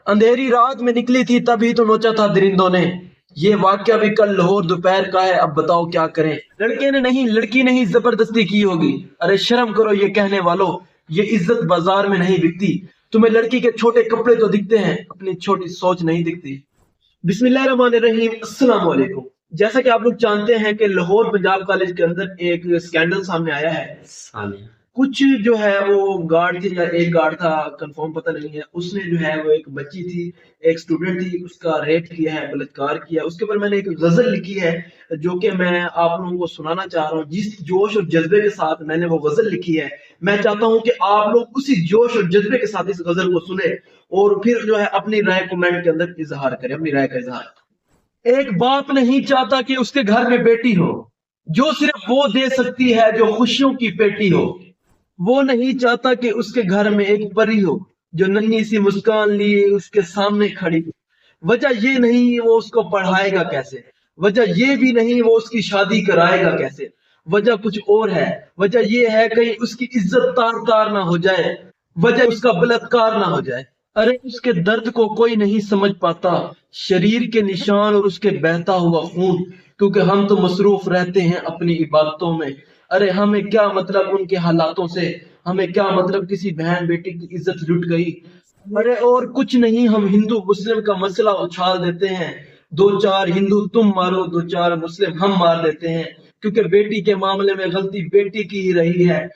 अंधेरी रात में निकली थी तभी तो नोचा था दरिंदों ने। ये वाक्या भी कल लाहौर दोपहर का है, अब बताओ क्या करें। लड़के ने नहीं लड़की ने ही जबरदस्ती की होगी। अरे शर्म करो ये कहने वालों, ये इज्जत बाजार में नहीं बिकती। तुम्हें लड़की के छोटे कपड़े तो दिखते हैं, अपनी छोटी सोच नहीं दिखती। बिस्मिल्लाहिर्रहमानिर्रहीम, अस्सलाम वालेकुम। जैसा कि आप लोग जानते हैं कि लाहौर पंजाब कॉलेज के अंदर एक स्कैंडल सामने आया है। कुछ जो है वो गार्ड थी या एक गार्ड था, कंफर्म पता नहीं है, उसने जो है वो एक बच्ची थी, एक स्टूडेंट थी, उसका रेप किया है, बलात्कार किया। उसके ऊपर मैंने एक गजल लिखी है जो कि मैं आप लोगों को सुनाना चाह रहा हूँ। जिस जोश और जज्बे के साथ मैंने वो गजल लिखी है, मैं चाहता हूँ कि आप लोग उसी जोश और जज्बे के साथ इस गजल को सुने और फिर जो है अपनी राय कमेंट के अंदर इजहार करें, अपनी राय का इजहार। एक बाप नहीं चाहता कि उसके घर में बेटी हो, जो सिर्फ वो दे सकती है जो खुशियों की पेटी हो। वो नहीं चाहता कि उसके घर में एक परी हो, जो नन्ही सी मुस्कान लिए उसके सामने खड़ी हो। वजह ये नहीं वो उसको पढ़ाएगा कैसे, वजह ये भी नहीं वो उसकी शादी कराएगा कैसे। वजह कुछ और है, वजह ये है कहीं उसकी इज्जत तार तार ना हो जाए, वजह उसका बलात्कार ना हो जाए। अरे उसके दर्द को कोई नहीं समझ पाता, शरीर के निशान और उसके बहता हुआ खून, क्योंकि हम तो मसरूफ रहते हैं अपनी इबादतों में। अरे हमें क्या मतलब उनके हालातों से, हमें क्या मतलब किसी बहन बेटी की इज्जत लुट गई। अरे और कुछ नहीं, हम हिंदू मुस्लिम का मसला उछाल देते हैं। दो चार हिंदू तुम मारो, दो चार मुस्लिम हम मार देते हैं, क्योंकि बेटी के मामले में गलती बेटी की ही रही है।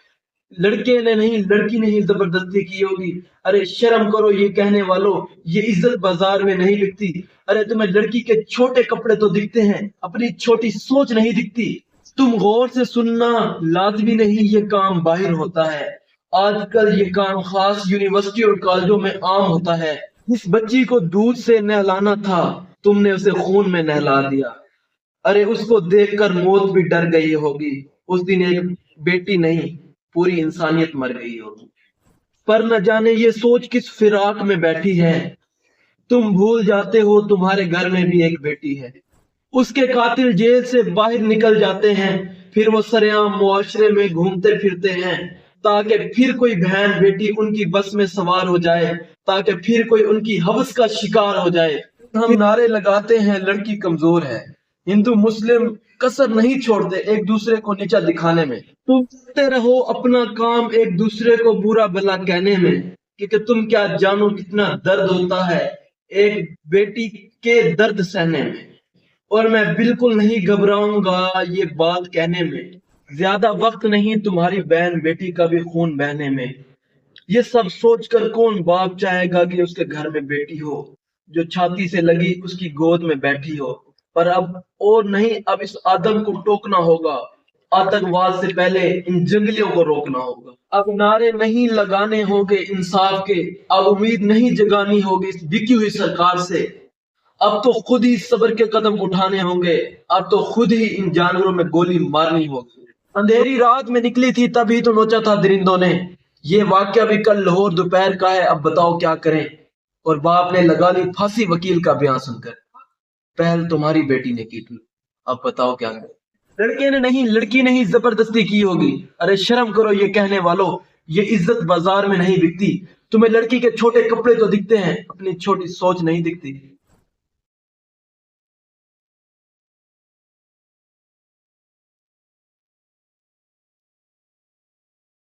लड़के ने नहीं लड़की ने ही जबरदस्ती की होगी। अरे शर्म करो ये कहने वालों, ये इज्जत बाजार में नहीं बिकती। अरे तुम्हें लड़की के छोटे कपड़े तो दिखते हैं, अपनी छोटी सोच नहीं दिखती। तुम गौर से सुनना, लाजमी नहीं ये काम बाहर होता है, आजकल ये काम खास यूनिवर्सिटी और कॉलेजों में आम होता है। इस बच्ची को दूध से नहलाना था, तुमने उसे खून में नहला दिया। अरे उसको देखकर मौत भी डर गई होगी, उस दिन एक बेटी नहीं पूरी इंसानियत मर गई होगी। पर न जाने ये सोच किस फिराक में बैठी है, तुम भूल जाते हो तुम्हारे घर में भी एक बेटी है। उसके कातिल जेल से बाहर निकल जाते हैं, फिर वो सरेआम मुआशरे में घूमते फिरते हैं, ताकि फिर कोई बहन बेटी उनकी बस में सवार हो जाए, ताकि फिर कोई उनकी हवस का शिकार हो जाए। हम नारे लगाते हैं लड़की कमजोर है, हिंदू मुस्लिम कसर नहीं छोड़ते एक दूसरे को नीचा दिखाने में। तुम करते रहो अपना काम एक दूसरे को बुरा भला कहने में, क्योंकि तुम क्या जानो कितना दर्द होता है एक बेटी के दर्द सहने में। और मैं बिल्कुल नहीं घबराऊंगा ये बात कहने में, ज्यादा वक्त नहीं तुम्हारी बहन बेटी का भी खून बहने में। ये सब सोचकर कौन बाप चाहेगा कि उसके घर में बेटी हो, जो छाती से लगी उसकी गोद में बैठी हो। पर अब और नहीं, अब इस आदम को टोकना होगा, आतंकवाद से पहले इन जंगलियों को रोकना होगा। अब नारे नहीं लगाने होंगे इंसाफ के, अब उम्मीद नहीं जगानी होगी इस बिकी हुई सरकार से। अब तो खुद ही सब्र के कदम उठाने होंगे, अब तो खुद ही इन जानवरों में गोली मारनी होगी। अंधेरी रात में निकली थी तभी तो नोचा था दरिंदों ने। ये वाक्या भी कल लाहौर दोपहर का है, अब बताओ क्या करें। और बाप ने लगा ली फांसी वकील का बयान सुनकर, पहल तुम्हारी बेटी ने की थी, अब बताओ क्या करें। लड़के ने नहीं लड़की ने ही जबरदस्ती की होगी। अरे शर्म करो ये कहने वालों, ये इज्जत बाजार में नहीं बिकती। तुम्हें लड़की के छोटे कपड़े तो दिखते हैं, अपनी छोटी सोच नहीं दिखती।